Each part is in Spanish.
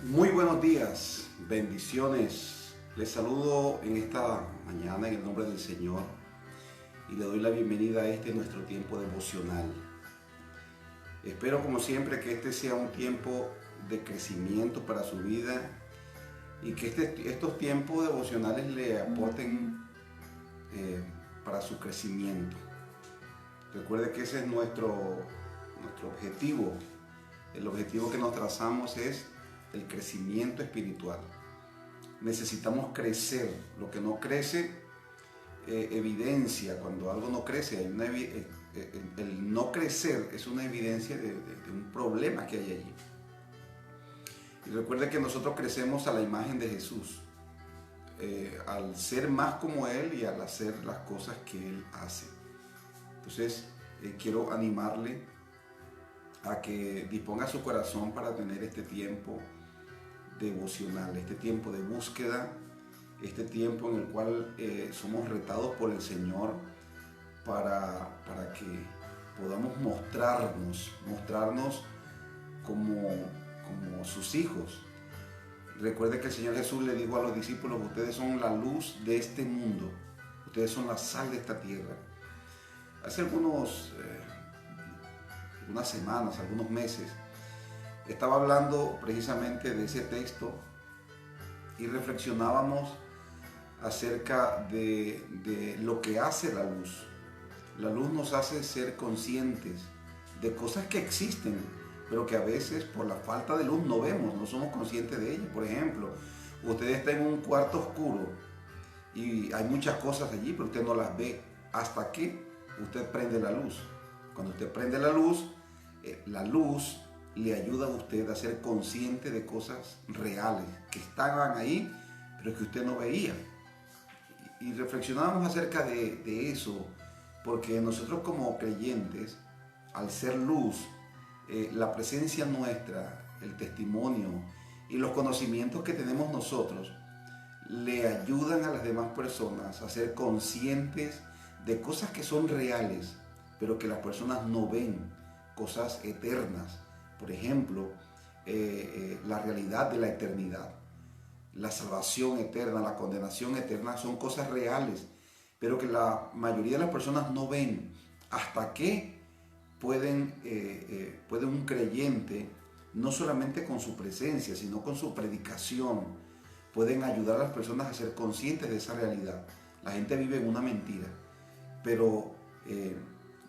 Muy buenos días, bendiciones. Les saludo en esta mañana en el nombre del Señor y le doy la bienvenida a este nuestro tiempo devocional. Espero como siempre que este sea un tiempo de crecimiento para su vida y que estos tiempos devocionales le aporten para su crecimiento. Recuerde que ese es nuestro objetivo. El objetivo que nos trazamos es el crecimiento espiritual. Necesitamos crecer. Lo que no crece evidencia. Cuando algo no crece, el no crecer es una evidencia de un problema que hay allí. Y recuerde que nosotros crecemos a la imagen de Jesús, al ser más como Él y al hacer las cosas que Él hace. Entonces, quiero animarle a que disponga su corazón para tener este tiempo devocional, este tiempo de búsqueda, este tiempo en el cual somos retados por el Señor para que podamos mostrarnos como sus hijos. Recuerde que el Señor Jesús le dijo a los discípulos: ustedes son la luz de este mundo, ustedes son la sal de esta tierra. Hace unas semanas, algunos meses, estaba hablando precisamente de ese texto y reflexionábamos acerca de lo que hace la luz. La luz nos hace ser conscientes de cosas que existen, pero que a veces por la falta de luz no vemos, no somos conscientes de ellas. Por ejemplo, usted está en un cuarto oscuro y hay muchas cosas allí, pero usted no las ve hasta que usted prende la luz. Cuando usted prende la luz le ayuda a usted a ser consciente de cosas reales que estaban ahí, pero que usted no veía. Y reflexionábamos acerca de eso, porque nosotros como creyentes, al ser luz, la presencia nuestra, el testimonio y los conocimientos que tenemos nosotros, le ayudan a las demás personas a ser conscientes de cosas que son reales, pero que las personas no ven, cosas eternas. Por ejemplo, la realidad de la eternidad, la salvación eterna, la condenación eterna son cosas reales, pero que la mayoría de las personas no ven. ¿Hasta qué puede un creyente, no solamente con su presencia, sino con su predicación, pueden ayudar a las personas a ser conscientes de esa realidad? La gente vive en una mentira, pero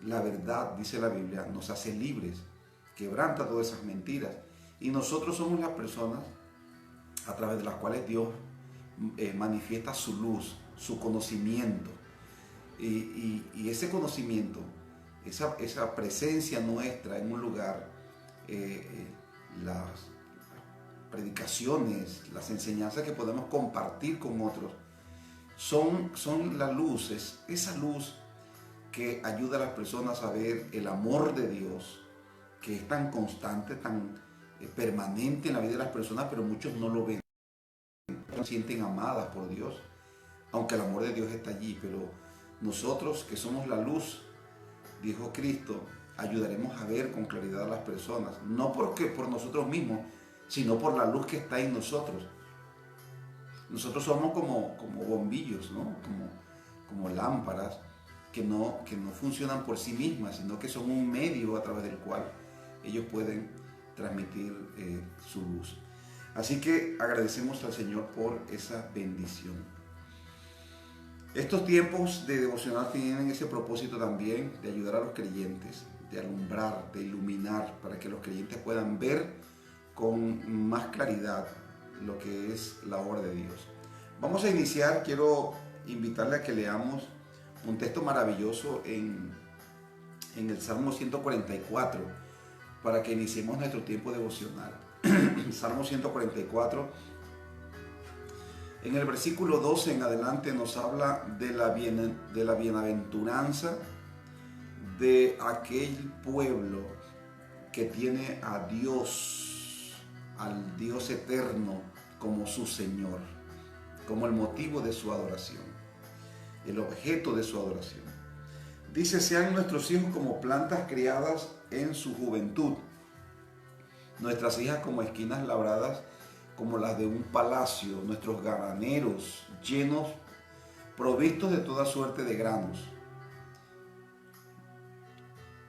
la verdad, dice la Biblia, nos hace libres, quebranta todas esas mentiras. Y nosotros somos las personas a través de las cuales Dios manifiesta su luz, su conocimiento. Y ese conocimiento, esa presencia nuestra en un lugar, las predicaciones, las enseñanzas que podemos compartir con otros, son la luz, es esa luz que ayuda a las personas a ver el amor de Dios, que es tan constante, tan permanente en la vida de las personas, pero muchos no lo ven, no se sienten amadas por Dios, aunque el amor de Dios está allí. Pero nosotros que somos la luz, dijo Cristo, ayudaremos a ver con claridad a las personas, no porque por nosotros mismos, sino por la luz que está en nosotros. Nosotros somos como bombillos, ¿no? Como lámparas que no funcionan por sí mismas, sino que son un medio a través del cual ellos pueden transmitir su luz. Así que agradecemos al Señor por esa bendición. Estos tiempos de devocional tienen ese propósito también de ayudar a los creyentes, de alumbrar, de iluminar, para que los creyentes puedan ver con más claridad lo que es la obra de Dios. Vamos a iniciar. Quiero invitarle a que leamos un texto maravilloso en el Salmo 144 para que iniciemos nuestro tiempo devocional. Salmo 144, en el versículo 12 en adelante, nos habla de la bienaventuranza de aquel pueblo que tiene a Dios, al Dios eterno, como su Señor, como el motivo de su adoración, el objeto de su adoración. Dice: sean nuestros hijos como plantas criadas en su juventud, nuestras hijas como esquinas labradas como las de un palacio, nuestros graneros llenos, provistos de toda suerte de granos.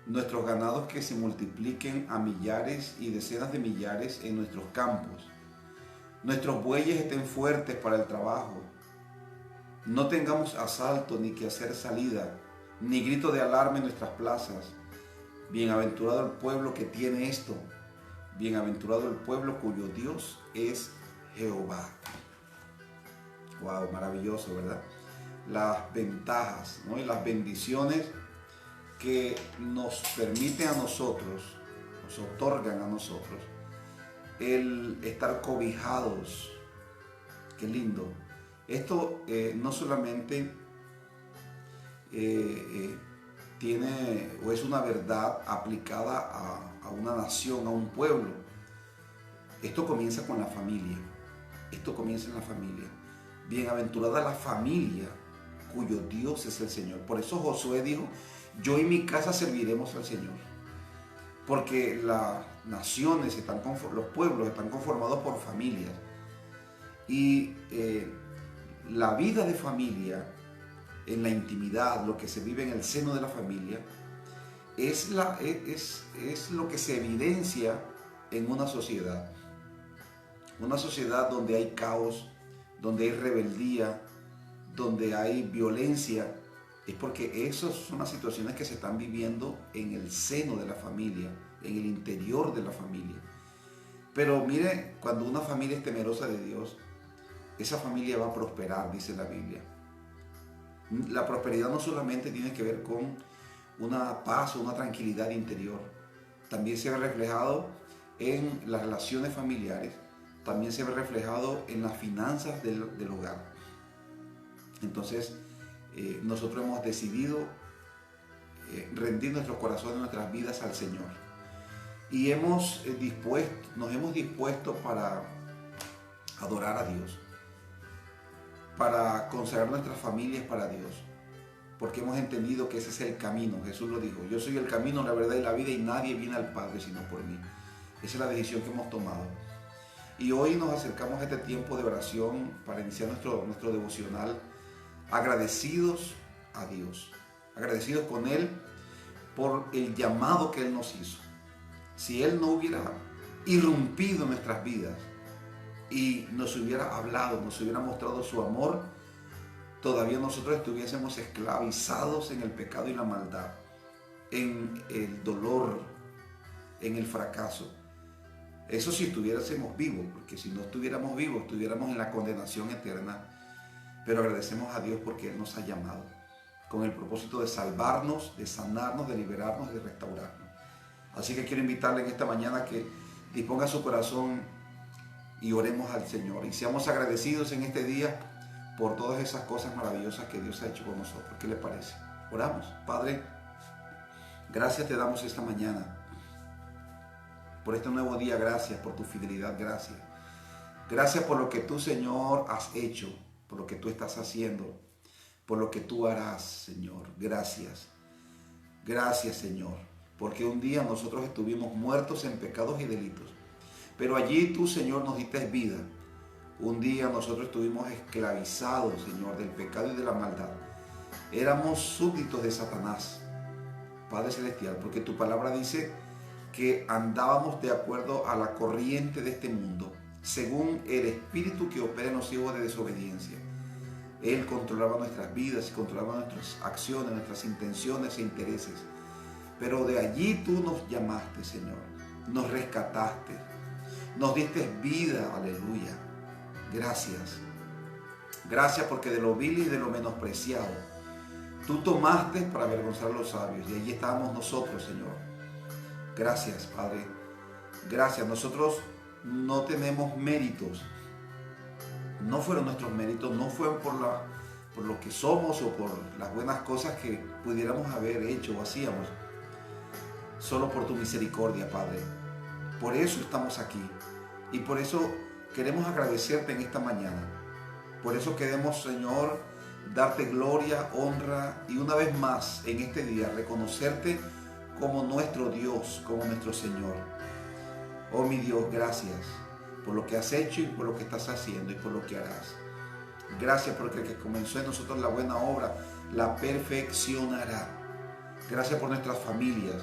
Nuestros ganados que se multipliquen a millares y decenas de millares en nuestros campos. Nuestros bueyes estén fuertes para el trabajo. No tengamos asalto ni que hacer salida, ni grito de alarma en nuestras plazas. Bienaventurado el pueblo que tiene esto. Bienaventurado el pueblo cuyo Dios es Jehová. Wow, maravilloso, ¿verdad? Las ventajas, ¿no? Y las bendiciones que nos permiten a nosotros, nos otorgan a nosotros, el estar cobijados. Qué lindo. Esto no solamente tiene o es una verdad aplicada a una nación, a un pueblo. Esto comienza con la familia. Esto comienza en la familia. Bienaventurada la familia cuyo Dios es el Señor. Por eso Josué dijo: yo y mi casa serviremos al Señor. Porque las naciones, los pueblos están conformados por familias. Y la vida de familia, en la intimidad, lo que se vive en el seno de la familia, es lo que se evidencia en una sociedad. Una sociedad donde hay caos, donde hay rebeldía, donde hay violencia, es porque esas son las situaciones que se están viviendo en el seno de la familia, en el interior de la familia. Pero mire, cuando una familia es temerosa de Dios, esa familia va a prosperar, dice la Biblia. La prosperidad no solamente tiene que ver con una paz o una tranquilidad interior, también se ve reflejado en las relaciones familiares, también se ve reflejado en las finanzas del hogar. Entonces, nosotros hemos decidido rendir nuestros corazones, nuestras vidas al Señor. Y nos hemos dispuesto para adorar a Dios, para consagrar nuestras familias para Dios, porque hemos entendido que ese es el camino. Jesús lo dijo: yo soy el camino, la verdad y la vida, y nadie viene al Padre sino por mí. Esa es la decisión que hemos tomado. Y hoy nos acercamos a este tiempo de oración para iniciar nuestro devocional, agradecidos a Dios, agradecidos con Él por el llamado que Él nos hizo. Si Él no hubiera irrumpido en nuestras vidas y nos hubiera hablado, nos hubiera mostrado su amor, todavía nosotros estuviésemos esclavizados en el pecado y la maldad, en el dolor, en el fracaso. Eso si estuviésemos vivos, porque si no estuviéramos vivos, estuviéramos en la condenación eterna. Pero agradecemos a Dios porque Él nos ha llamado con el propósito de salvarnos, de sanarnos, de liberarnos, de restaurarnos. Así que quiero invitarle en esta mañana a que disponga su corazón y oremos al Señor. Y seamos agradecidos en este día por todas esas cosas maravillosas que Dios ha hecho con nosotros. ¿Qué le parece? Oramos. Padre, gracias te damos esta mañana por este nuevo día. Gracias por tu fidelidad. Gracias. Gracias por lo que tú, Señor, has hecho, por lo que tú estás haciendo, por lo que tú harás, Señor. Gracias. Gracias, Señor, porque un día nosotros estuvimos muertos en pecados y delitos, pero allí tú, Señor, nos diste vida. Un día nosotros estuvimos esclavizados, Señor, del pecado y de la maldad. Éramos súbditos de Satanás, Padre Celestial, porque tu palabra dice que andábamos de acuerdo a la corriente de este mundo, según el espíritu que opera en los hijos de desobediencia. Él controlaba nuestras vidas, controlaba nuestras acciones, nuestras intenciones e intereses. Pero de allí tú nos llamaste, Señor, nos rescataste, nos diste vida, aleluya. Gracias. Gracias porque de lo vil y de lo menospreciado tú tomaste para avergonzar a los sabios, y allí estábamos nosotros, Señor. Gracias, Padre. Gracias. Nosotros no tenemos méritos. No fueron nuestros méritos, no fueron por lo que somos o por las buenas cosas que pudiéramos haber hecho o hacíamos. Solo por tu misericordia, Padre. Por eso estamos aquí. Y por eso queremos agradecerte en esta mañana. Por eso queremos, Señor, darte gloria, honra y una vez más en este día reconocerte como nuestro Dios, como nuestro Señor. Oh mi Dios, gracias. por lo que has hecho y por lo que estás haciendo y por lo que harás. Gracias porque el que comenzó en nosotros la buena obra la perfeccionará. Gracias por nuestras familias,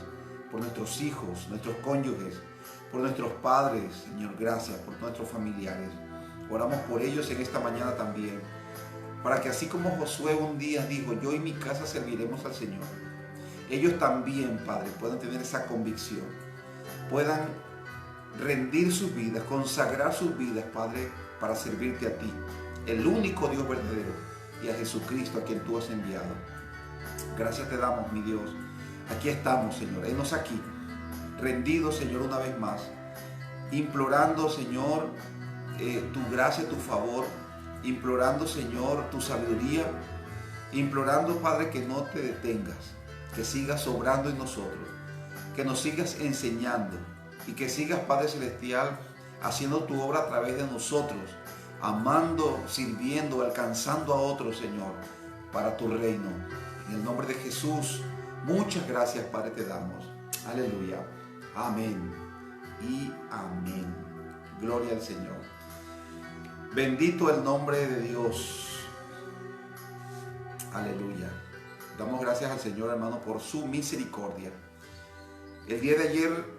por nuestros hijos, nuestros cónyuges, por nuestros padres, Señor. Gracias por nuestros familiares. Oramos por ellos en esta mañana también, para que así como Josué un día dijo, yo y mi casa serviremos al Señor, ellos también, Padre, puedan tener esa convicción, puedan rendir sus vidas, consagrar sus vidas, Padre, para servirte a ti, el único Dios verdadero, y a Jesucristo a quien tú has enviado. Gracias te damos, mi Dios. Aquí estamos, Señor. Henos aquí, rendidos, Señor, una vez más, implorando, Señor, tu gracia, tu favor, implorando, Señor, tu sabiduría, implorando, Padre, que no te detengas, que sigas obrando en nosotros, que nos sigas enseñando y que sigas, Padre Celestial, haciendo tu obra a través de nosotros, amando, sirviendo, alcanzando a otros, Señor, para tu reino. En el nombre de Jesús, muchas gracias, Padre, te damos. Aleluya. Amén y amén. Gloria al Señor. Bendito el nombre de Dios. Aleluya. Damos gracias al Señor, hermano, por su misericordia. El día de ayer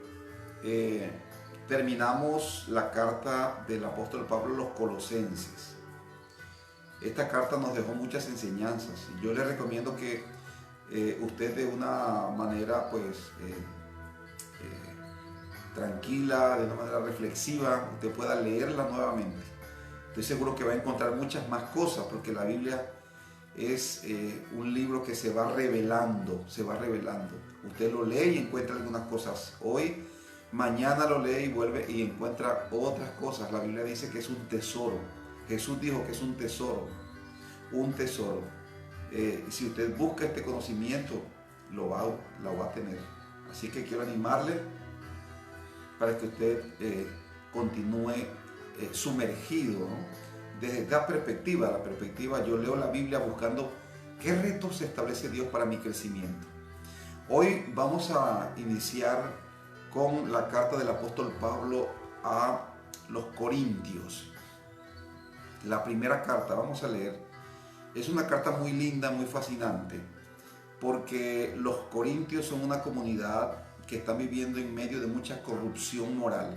terminamos la carta del apóstol Pablo a los Colosenses. Esta carta nos dejó muchas enseñanzas. Yo le recomiendo que usted de una manera tranquila, de una manera reflexiva, usted pueda leerla nuevamente. Estoy seguro que va a encontrar muchas más cosas, porque la Biblia es un libro que se va revelando, Usted lo lee y encuentra algunas cosas hoy, mañana lo lee y vuelve y encuentra otras cosas. La Biblia dice que es un tesoro. Jesús dijo que es un tesoro, si usted busca este conocimiento, lo va a tener. Así que quiero animarle para que usted continúe sumergido, ¿no? Desde la perspectiva, yo leo la Biblia buscando qué retos establece Dios para mi crecimiento. Hoy vamos a iniciar con la carta del apóstol Pablo a los Corintios. La primera carta, vamos a leer, es una carta muy linda, muy fascinante, porque los corintios son una comunidad que está viviendo en medio de mucha corrupción moral,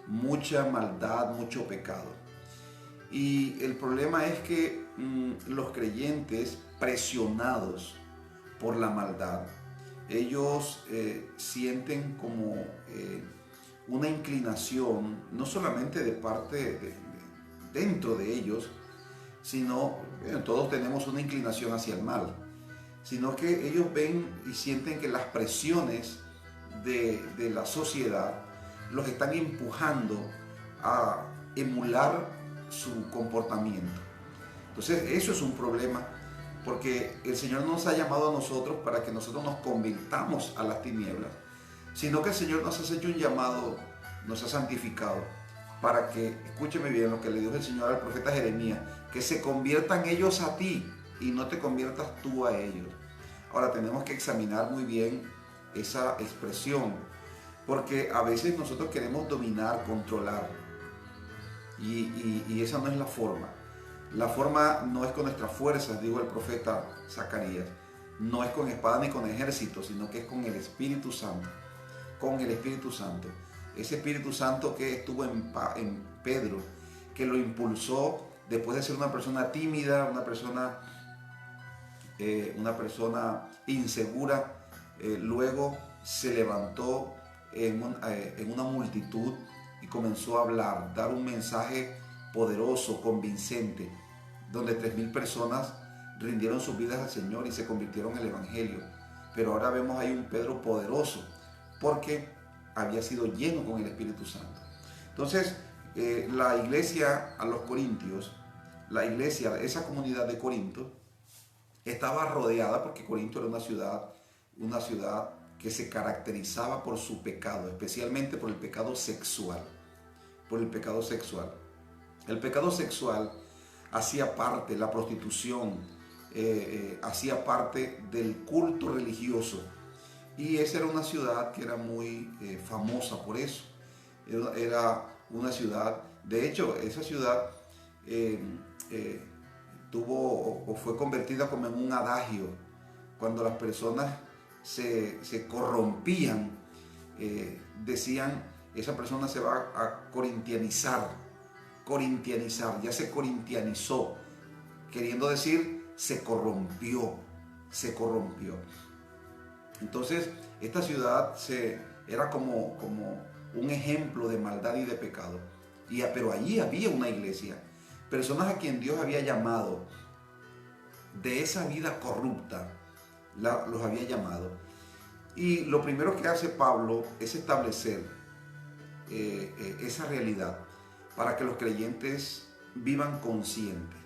mucha maldad, mucho pecado. Y el problema es que los creyentes, presionados por la maldad, ellos sienten como una inclinación, no solamente de parte dentro de ellos, sino, todos tenemos una inclinación hacia el mal, sino que ellos ven y sienten que las presiones de la sociedad los están empujando a emular su comportamiento. Entonces eso es un problema, porque el Señor no nos ha llamado a nosotros para que nosotros nos convirtamos a las tinieblas, sino que el Señor nos ha hecho un llamado, nos ha santificado, para que, escúcheme bien lo que le dijo el Señor al profeta Jeremías, que se conviertan ellos a ti y no te conviertas tú a ellos. Ahora tenemos que examinar muy bien esa expresión, porque a veces nosotros queremos dominar, controlar, y esa no es la forma. La forma no es con nuestras fuerzas, dijo el profeta Zacarías, no es con espada ni con ejército, sino que es con el Espíritu Santo, con el Espíritu Santo. Ese Espíritu Santo que estuvo en Pedro, que lo impulsó después de ser una persona tímida, una persona insegura, luego se levantó en una multitud y comenzó a hablar, dar un mensaje poderoso, convincente, donde 3,000 personas rindieron sus vidas al Señor y se convirtieron en el Evangelio. Pero ahora vemos ahí un Pedro poderoso, porque había sido lleno con el Espíritu Santo. Entonces, la iglesia a los Corintios, la iglesia, esa comunidad de Corinto, estaba rodeada, porque Corinto era una ciudad que se caracterizaba por su pecado, especialmente por el pecado sexual. El pecado sexual hacía parte, la prostitución hacía parte del culto religioso. Y esa era una ciudad que era muy famosa por eso. Era una ciudad. De hecho, esa ciudad tuvo o fue convertida como en un adagio. Cuando las personas se corrompían, decían, esa persona se va a corintianizar, ya se corintianizó, queriendo decir, se corrompió. Entonces, esta ciudad era como un ejemplo de maldad y de pecado. Pero allí había una iglesia, personas a quien Dios había llamado de esa vida corrupta, los había llamado. Y lo primero que hace Pablo es establecer esa realidad para que los creyentes vivan conscientes.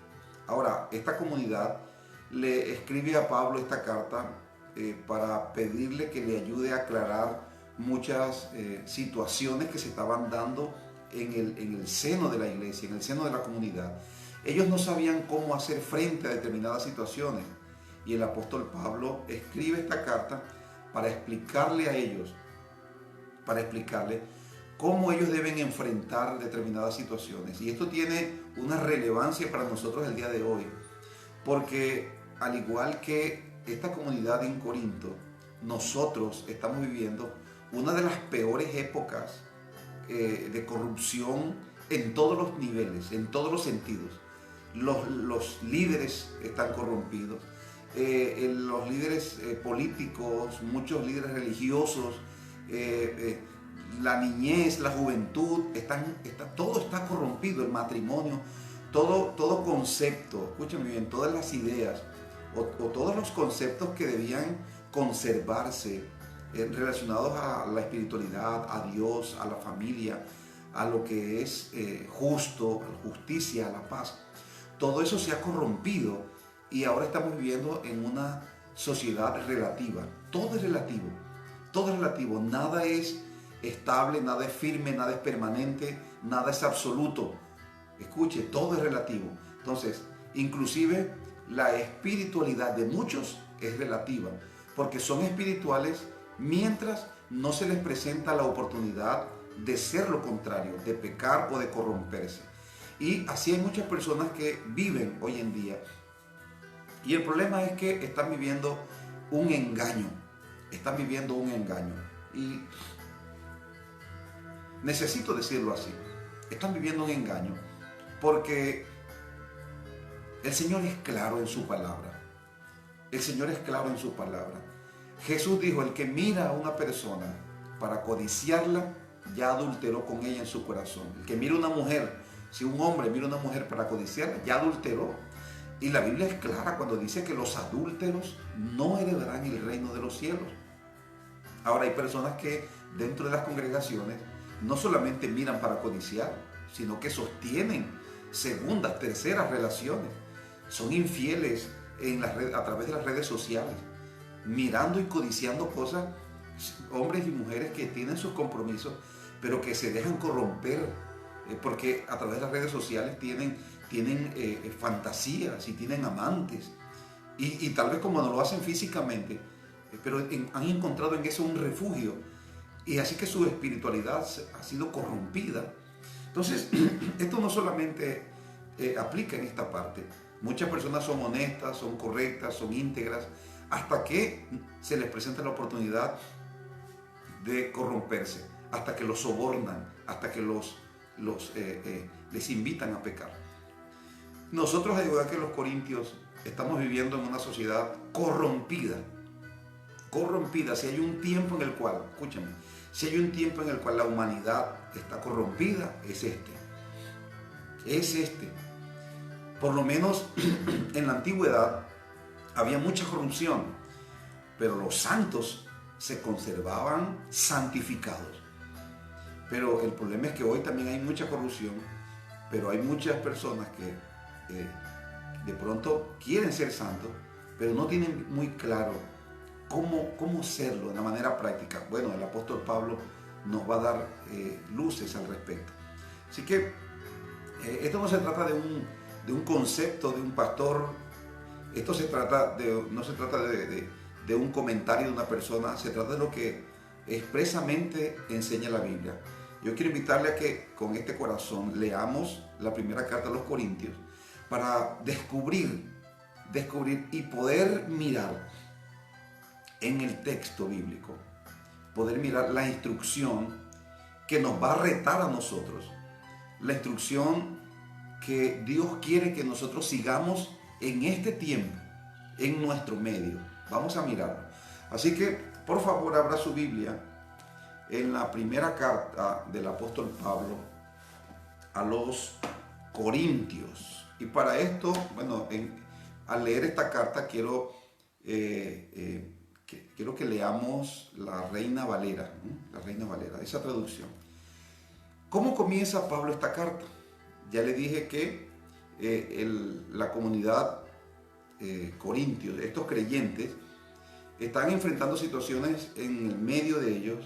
Ahora, esta comunidad le escribe a Pablo esta carta para pedirle que le ayude a aclarar muchas situaciones que se estaban dando en el seno de la iglesia, en el seno de la comunidad. Ellos no sabían cómo hacer frente a determinadas situaciones y el apóstol Pablo escribe esta carta para explicarle a ellos, cómo ellos deben enfrentar determinadas situaciones. Y esto tiene una relevancia para nosotros el día de hoy, porque al igual que esta comunidad en Corinto, nosotros estamos viviendo una de las peores épocas de corrupción en todos los niveles, en todos los sentidos. Los líderes están corrompidos, los líderes políticos, muchos líderes religiosos, la niñez, la juventud, todo está corrompido, el matrimonio, todo concepto, escúchenme bien, todas las ideas o todos los conceptos que debían conservarse relacionados a la espiritualidad, a Dios, a la familia, a lo que es justo, a la justicia, a la paz. Todo eso se ha corrompido y ahora estamos viviendo en una sociedad relativa. Todo es relativo, nada es estable, nada es firme, nada es permanente, nada es absoluto. Escuche, todo es relativo. Entonces, inclusive la espiritualidad de muchos es relativa, porque son espirituales mientras no se les presenta la oportunidad de ser lo contrario, de pecar o de corromperse. Y así hay muchas personas que viven hoy en día. Y el problema es que están viviendo un engaño. Y necesito decirlo así. Están viviendo un engaño porque el Señor es claro en su palabra. Jesús dijo, el que mira a una persona para codiciarla, ya adulteró con ella en su corazón. El que mira a una mujer, si un hombre mira a una mujer para codiciarla, ya adulteró. Y la Biblia es clara cuando dice que los adúlteros no heredarán el reino de los cielos. Ahora hay personas que dentro de las congregaciones no solamente miran para codiciar, sino que sostienen segundas, terceras relaciones. Son infieles a través de las redes sociales, mirando y codiciando cosas, hombres y mujeres que tienen sus compromisos, pero que se dejan corromper, porque a través de las redes sociales tienen fantasías y tienen amantes, y tal vez como no lo hacen físicamente, pero han encontrado en eso un refugio, y así que su espiritualidad ha sido corrompida. Entonces, esto no solamente aplica en esta parte. Muchas personas son honestas, son correctas, son íntegras, hasta que se les presenta la oportunidad de corromperse, hasta que los sobornan, hasta que les invitan a pecar. Nosotros, al igual que los corintios, estamos viviendo en una sociedad corrompida. Si hay un tiempo en el cual, escúchame, si hay un tiempo en el cual la humanidad está corrompida, es este. Por lo menos en la antigüedad había mucha corrupción, pero los santos se conservaban santificados. Pero el problema es que hoy también hay mucha corrupción, pero hay muchas personas que de pronto quieren ser santos, pero no tienen muy claro cómo serlo de una manera práctica. Bueno, el apóstol Pablo nos va a dar luces al respecto. Así que esto no se trata de un concepto de un pastor, esto no se trata de un comentario de una persona, se trata de lo que expresamente enseña la Biblia. Yo quiero invitarle a que con este corazón leamos la primera carta a los Corintios para descubrir y poder mirar en el texto bíblico, poder mirar la instrucción que nos va a retar a nosotros, la instrucción que Dios quiere que nosotros sigamos en este tiempo, en nuestro medio. Vamos a mirarlo. Así que, por favor, abra su Biblia en la primera carta del apóstol Pablo a los Corintios. Y para esto, bueno, al leer esta carta quiero que leamos la Reina Valera, ¿no? La Reina Valera, esa traducción. ¿Cómo comienza Pablo esta carta? Ya le dije que la comunidad corintios, estos creyentes, están enfrentando situaciones en el medio de ellos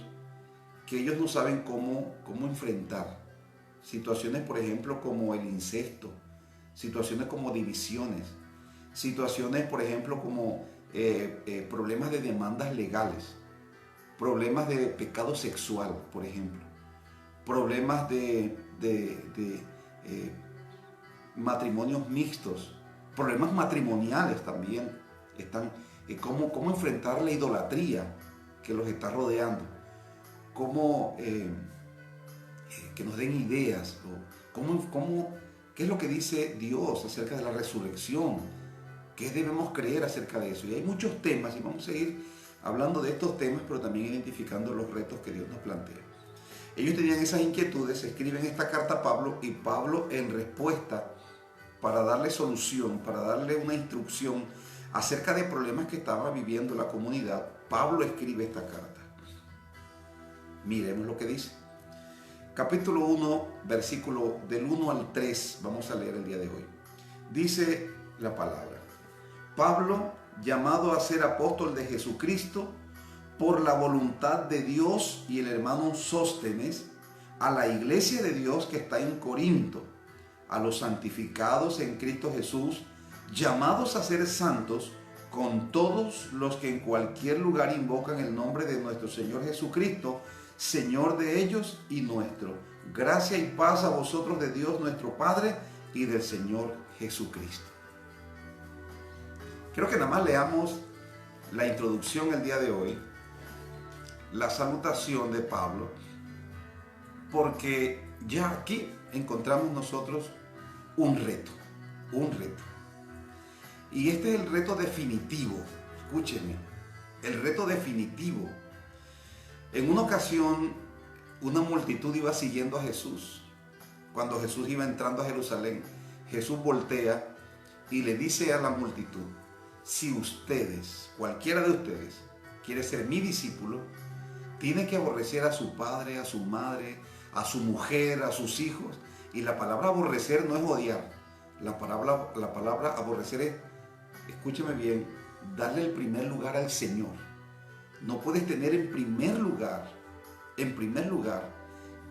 que ellos no saben cómo enfrentar. Situaciones, por ejemplo, como el incesto, situaciones como divisiones, situaciones, por ejemplo, como problemas de demandas legales, problemas de pecado sexual, por ejemplo, problemas de matrimonios mixtos, problemas matrimoniales también. Cómo enfrentar la idolatría que los está rodeando, cómo que nos den ideas, qué es lo que dice Dios acerca de la resurrección, qué debemos creer acerca de eso. Y hay muchos temas y vamos a ir hablando de estos temas, pero también identificando los retos que Dios nos plantea. Ellos tenían esas inquietudes, escriben esta carta a Pablo y Pablo, en respuesta, para darle solución, para darle una instrucción acerca de problemas que estaba viviendo la comunidad, Pablo escribe esta carta. Miremos lo que dice. Capítulo 1, versículo del 1 al 3, vamos a leer el día de hoy. Dice la palabra: Pablo, llamado a ser apóstol de Jesucristo por la voluntad de Dios, y el hermano Sóstenes, a la iglesia de Dios que está en Corinto, a los santificados en Cristo Jesús, llamados a ser santos, con todos los que en cualquier lugar invocan el nombre de nuestro Señor Jesucristo, Señor de ellos y nuestro. Gracia y paz a vosotros de Dios nuestro Padre y del Señor Jesucristo. Quiero que nada más leamos la introducción el día de hoy, la salutación de Pablo, porque ya aquí encontramos nosotros un reto. Y este es el reto definitivo. Escúchenme, el reto definitivo. En una ocasión, una multitud iba siguiendo a Jesús. Cuando Jesús iba entrando a Jerusalén, Jesús voltea y le dice a la multitud: si ustedes, cualquiera de ustedes, quiere ser mi discípulo, tiene que aborrecer a su padre, a su madre, a su mujer, a sus hijos. Y la palabra aborrecer no es odiar. La palabra aborrecer es, escúcheme bien, darle el primer lugar al Señor. No puedes tener en primer lugar,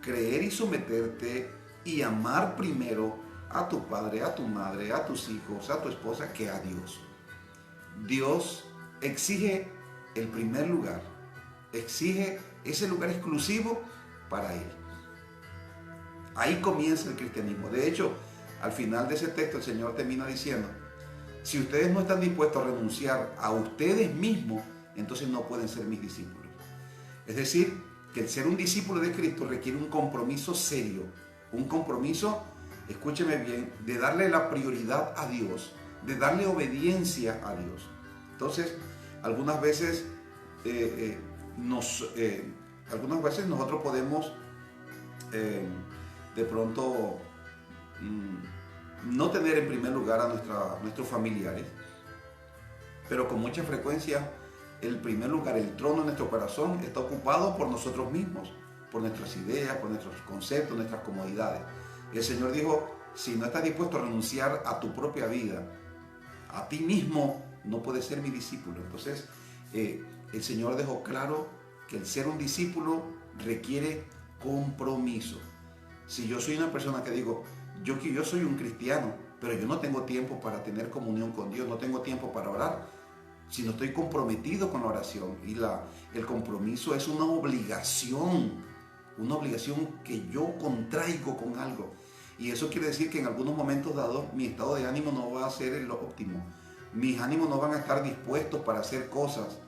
creer y someterte y amar primero a tu padre, a tu madre, a tus hijos, a tu esposa, que a Dios. Dios exige el primer lugar, exige ese lugar exclusivo para Él. Ahí comienza el cristianismo. De hecho, al final de ese texto el Señor termina diciendo: si ustedes no están dispuestos a renunciar a ustedes mismos, entonces no pueden ser mis discípulos. Es decir, que el ser un discípulo de Cristo requiere un compromiso serio, un compromiso, escúcheme bien, de darle la prioridad a Dios, de darle obediencia a Dios. Entonces, algunas veces nosotros podemos de pronto no tener en primer lugar a nuestros familiares, pero con mucha frecuencia el primer lugar, el trono de nuestro corazón, está ocupado por nosotros mismos, por nuestras ideas, por nuestros conceptos, nuestras comodidades. Y el Señor dijo: si no estás dispuesto a renunciar a tu propia vida, a ti mismo, no puedes ser mi discípulo. Entonces, el Señor dejó claro que el ser un discípulo requiere compromiso. Si yo soy una persona que digo, yo soy un cristiano, pero yo no tengo tiempo para tener comunión con Dios, no tengo tiempo para orar, si no estoy comprometido con la oración. Y el compromiso es una obligación una obligación que yo contraigo con algo. Y eso quiere decir que en algunos momentos dados mi estado de ánimo no va a ser el óptimo. Mis ánimos no van a estar dispuestos para hacer cosas,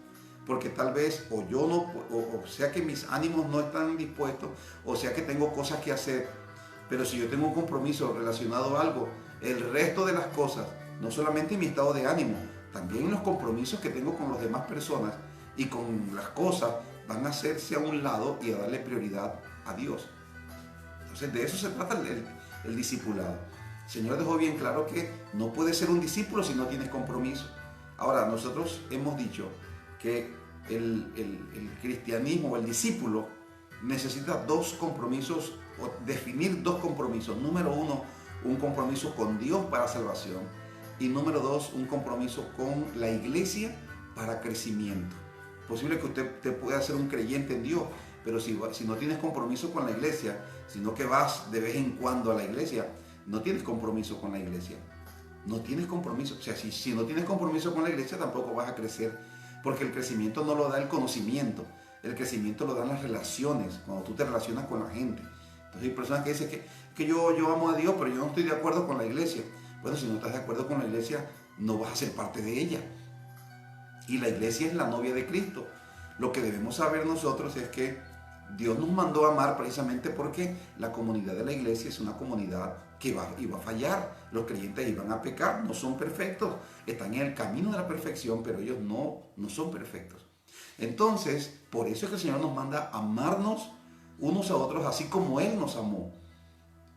porque tal vez o yo no, o sea que mis ánimos no están dispuestos, o sea que tengo cosas que hacer. Pero si yo tengo un compromiso relacionado a algo, el resto de las cosas, no solamente mi estado de ánimo, también los compromisos que tengo con las demás personas y con las cosas, van a hacerse a un lado y a darle prioridad a Dios. Entonces de eso se trata el discipulado. El Señor dejó bien claro que no puedes ser un discípulo si no tienes compromiso. Ahora, nosotros hemos dicho que el cristianismo o el discípulo necesita dos compromisos, o definir dos compromisos. Número uno, un compromiso con Dios para salvación. Y número dos, un compromiso con la iglesia para crecimiento. Posible que usted te pueda ser un creyente en Dios, pero si no tienes compromiso con la iglesia, sino que vas de vez en cuando a la iglesia, no tienes compromiso con la iglesia. No tienes compromiso. O sea, si no tienes compromiso con la iglesia, tampoco vas a crecer, porque el crecimiento no lo da el conocimiento, el crecimiento lo dan las relaciones, cuando tú te relacionas con la gente. Entonces hay personas que dicen que yo amo a Dios, pero yo no estoy de acuerdo con la iglesia. Bueno, si no estás de acuerdo con la iglesia, no vas a ser parte de ella. Y la iglesia es la novia de Cristo. Lo que debemos saber nosotros es que Dios nos mandó a amar precisamente porque la comunidad de la iglesia es una comunidad que iba a fallar. Los creyentes iban a pecar, no son perfectos. Están en el camino de la perfección, pero ellos no son perfectos. Entonces, por eso es que el Señor nos manda a amarnos unos a otros así como Él nos amó.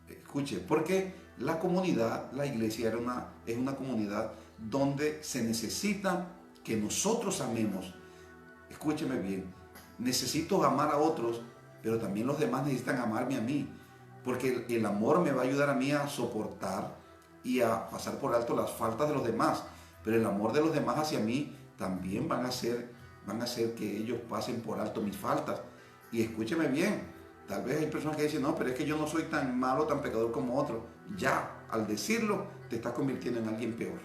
Escuche, porque la comunidad, la iglesia es una comunidad donde se necesita que nosotros amemos. Escúcheme bien, necesito amar a otros, pero también los demás necesitan amarme a mí, porque el amor me va a ayudar a mí a soportar y a pasar por alto las faltas de los demás, pero el amor de los demás hacia mí también van a hacer que ellos pasen por alto mis faltas. Y escúcheme bien, tal vez hay personas que dicen, no, pero es que yo no soy tan malo, tan pecador como otro. Ya, al decirlo, te estás convirtiendo en alguien peor.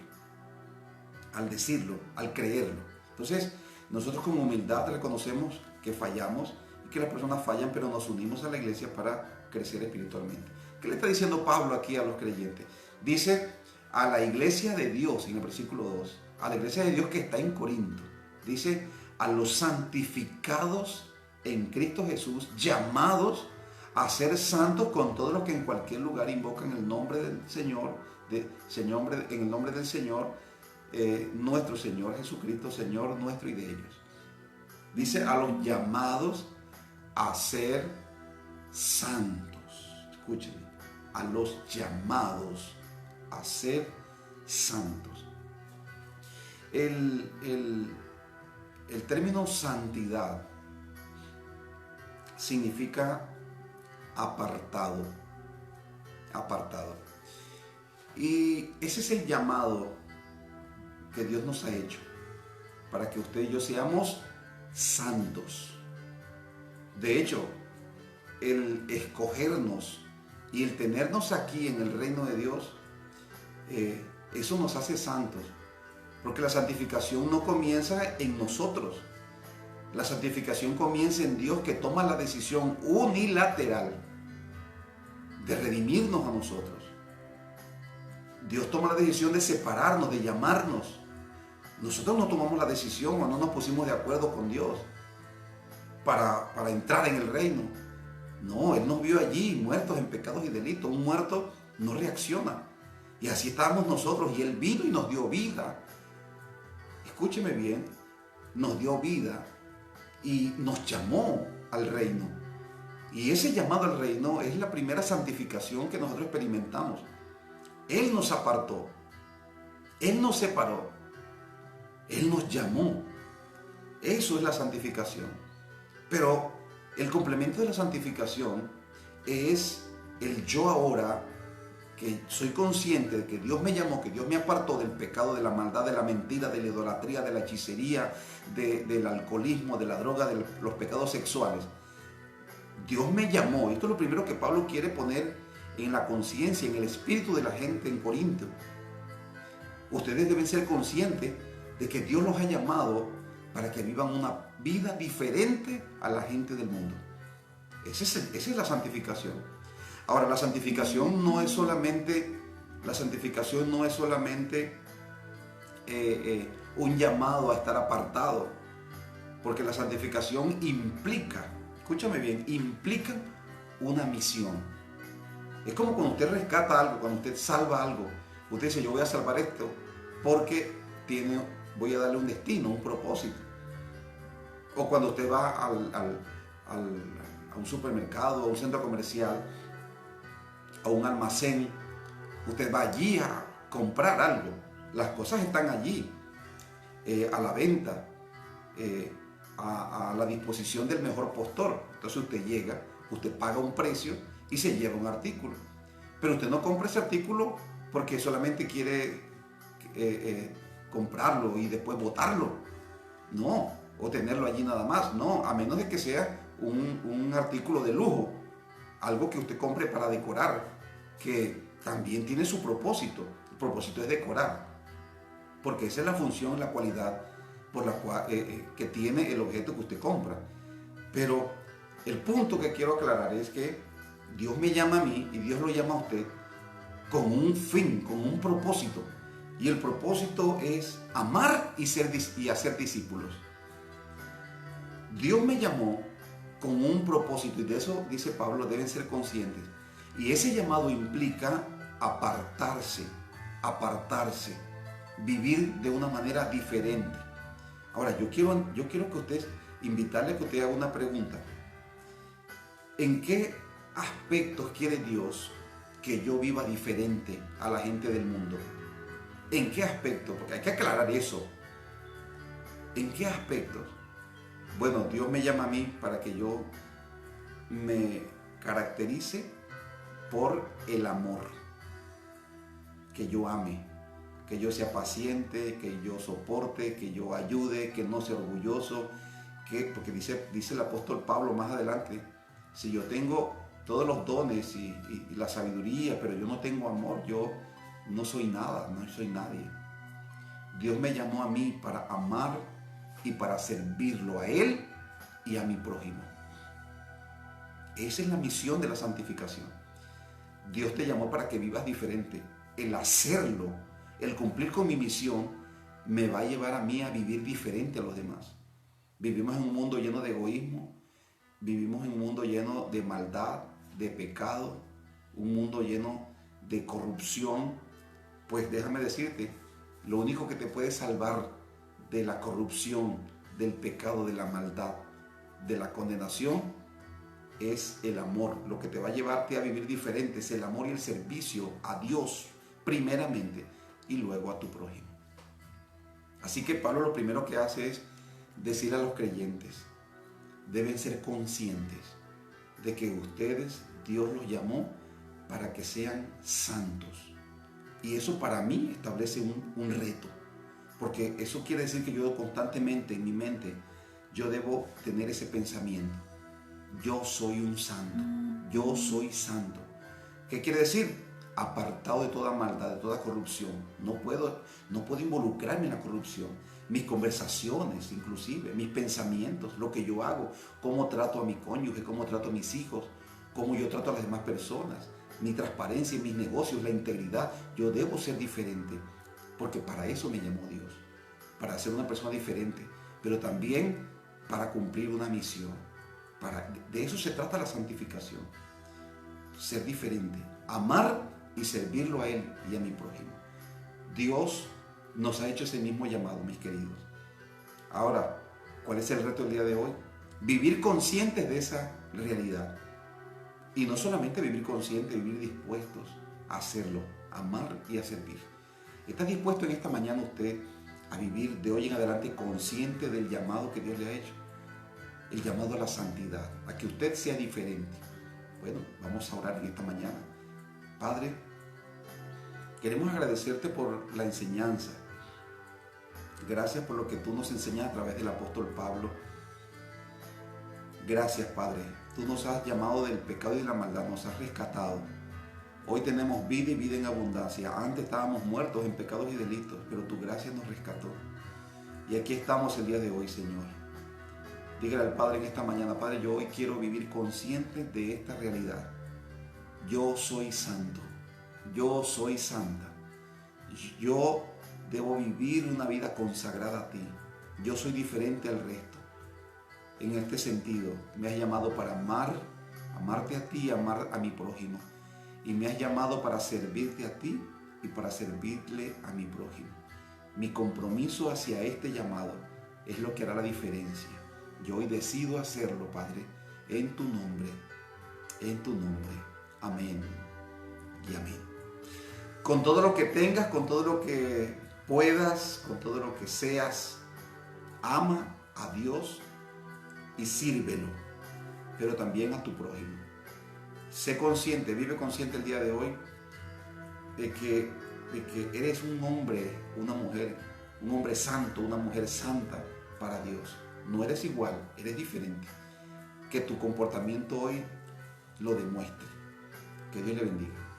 Al decirlo, al creerlo. Entonces, nosotros con humildad reconocemos que fallamos y que las personas fallan, pero nos unimos a la iglesia para crecer espiritualmente. ¿Qué le está diciendo Pablo aquí a los creyentes? Dice a la iglesia de Dios, en el versículo 2, a la iglesia de Dios que está en Corinto. Dice a los santificados en Cristo Jesús, llamados a ser santos con todos los que en cualquier lugar invocan el nombre del Señor, en el nombre del Señor, nuestro Señor Jesucristo, Señor nuestro y de ellos. Dice a los llamados a ser santos. Escúchenme, a los llamados a ser santos. El término santidad significa apartado. Y ese es el llamado que Dios nos ha hecho para que usted y yo seamos santos. De hecho, el escogernos y el tenernos aquí en el reino de Dios, eso nos hace santos, porque la santificación no comienza en nosotros. La santificación comienza en Dios, que toma la decisión unilateral de redimirnos a nosotros. Dios toma la decisión de separarnos, de llamarnos. Nosotros no tomamos la decisión o no nos pusimos de acuerdo con Dios para entrar en el reino. No, Él nos vio allí muertos en pecados y delitos. Un muerto no reacciona. Y así estábamos nosotros, y Él vino y nos dio vida. Escúcheme bien, nos dio vida y nos llamó al reino. Y ese llamado al reino es la primera santificación que nosotros experimentamos. Él nos apartó, Él nos separó, Él nos llamó. Eso es la santificación. Pero el complemento de la santificación es el yo ahora, que soy consciente de que Dios me llamó, que Dios me apartó del pecado, de la maldad, de la mentira, de la idolatría, de la hechicería, del alcoholismo, de la droga, de los pecados sexuales. Dios me llamó. Esto es lo primero que Pablo quiere poner en la conciencia, en el espíritu de la gente en Corinto. Ustedes deben ser conscientes de que Dios los ha llamado para que vivan una vida diferente a la gente del mundo. Esa es la santificación. Ahora, la santificación no es solamente un llamado a estar apartado, porque la santificación implica, escúchame bien, implica una misión. Es como cuando usted rescata algo, cuando usted salva algo. Usted dice, yo voy a salvar esto porque voy a darle un destino, un propósito. O cuando usted va a un supermercado, a un centro comercial, a un almacén, usted va allí a comprar algo. Las cosas están allí, a la venta, a la disposición del mejor postor. Entonces usted llega, usted paga un precio y se lleva un artículo. Pero usted no compra ese artículo porque solamente quiere comprarlo y después botarlo. No, o tenerlo allí nada más. No, a menos de que sea un artículo de lujo, algo que usted compre para decorar, que también tiene su propósito. El propósito es decorar, porque esa es la función, la cualidad por la cual, que tiene el objeto que usted compra. Pero el punto que quiero aclarar es que Dios me llama a mí y Dios lo llama a usted con un fin, con un propósito. Y el propósito es amar y hacer discípulos. Dios me llamó con un propósito y de eso, dice Pablo, deben ser conscientes. Y ese llamado implica apartarse, vivir de una manera diferente. Ahora, yo quiero que usted, invitarle a que usted haga una pregunta. ¿En qué aspectos quiere Dios que yo viva diferente a la gente del mundo? ¿En qué aspectos? Porque hay que aclarar eso. ¿En qué aspectos? Bueno, Dios me llama a mí para que yo me caracterice por el amor. Que yo ame, que yo sea paciente, que yo soporte, que yo ayude, que no sea orgulloso. Porque dice el apóstol Pablo más adelante, si yo tengo todos los dones y la sabiduría, pero yo no tengo amor, yo no soy nada, no soy nadie. Dios me llamó a mí para amar y para servirlo a Él y a mi prójimo. Esa es la misión de la santificación. Dios te llamó para que vivas diferente. El hacerlo, el cumplir con mi misión, me va a llevar a mí a vivir diferente a los demás. Vivimos en un mundo lleno de egoísmo, vivimos en un mundo lleno de maldad, de pecado, un mundo lleno de corrupción. Pues déjame decirte, lo único que te puede salvar de la corrupción, del pecado, de la maldad, de la condenación, es el amor. Lo que te va a llevarte a vivir diferente es el amor y el servicio a Dios primeramente y luego a tu prójimo. Así que Pablo lo primero que hace es decir a los creyentes, deben ser conscientes de que ustedes, Dios los llamó para que sean santos. Y eso para mí establece un reto, porque eso quiere decir que yo constantemente en mi mente, yo debo tener ese pensamiento. Yo soy un santo, yo soy santo. ¿Qué quiere decir? Apartado de toda maldad, de toda corrupción. No puedo involucrarme en la corrupción. Mis conversaciones, inclusive, mis pensamientos, lo que yo hago, cómo trato a mi cónyuge, cómo trato a mis hijos, cómo yo trato a las demás personas, mi transparencia en mis negocios, la integridad. Yo debo ser diferente, porque para eso me llamó Dios, para ser una persona diferente, pero también para cumplir una misión. De eso se trata la santificación, ser diferente, amar y servirlo a Él y a mi prójimo. Dios nos ha hecho ese mismo llamado, mis queridos. Ahora, ¿cuál es el reto del día de hoy? Vivir conscientes de esa realidad. Y no solamente vivir conscientes, vivir dispuestos a hacerlo, a amar y a servir. ¿Está dispuesto en esta mañana usted a vivir de hoy en adelante consciente del llamado que Dios le ha hecho? El llamado a la santidad, a que usted sea diferente. Bueno, vamos a orar en esta mañana. Padre, queremos agradecerte por la enseñanza. Gracias por lo que tú nos enseñas a través del apóstol Pablo. Gracias, Padre. Tú nos has llamado del pecado y de la maldad, nos has rescatado. Hoy tenemos vida y vida en abundancia. Antes estábamos muertos en pecados y delitos, pero tu gracia nos rescató. Y aquí estamos el día de hoy, Señor. Dígale al Padre en esta mañana: Padre, yo hoy quiero vivir consciente de esta realidad. Yo soy santo, yo soy santa, yo debo vivir una vida consagrada a ti. Yo soy diferente al resto. En este sentido, me has llamado para amarte a ti y amar a mi prójimo. Y me has llamado para servirte a ti y para servirle a mi prójimo. Mi compromiso hacia este llamado es lo que hará la diferencia. Yo hoy decido hacerlo, Padre, en tu nombre, en tu nombre. Amén y amén. Con todo lo que tengas, con todo lo que puedas, con todo lo que seas, ama a Dios y sírvelo, pero también a tu prójimo. Sé consciente, vive consciente el día de hoy de que eres un hombre, una mujer, un hombre santo, una mujer santa para Dios. No eres igual, eres diferente. Que tu comportamiento hoy lo demuestre. Que Dios le bendiga.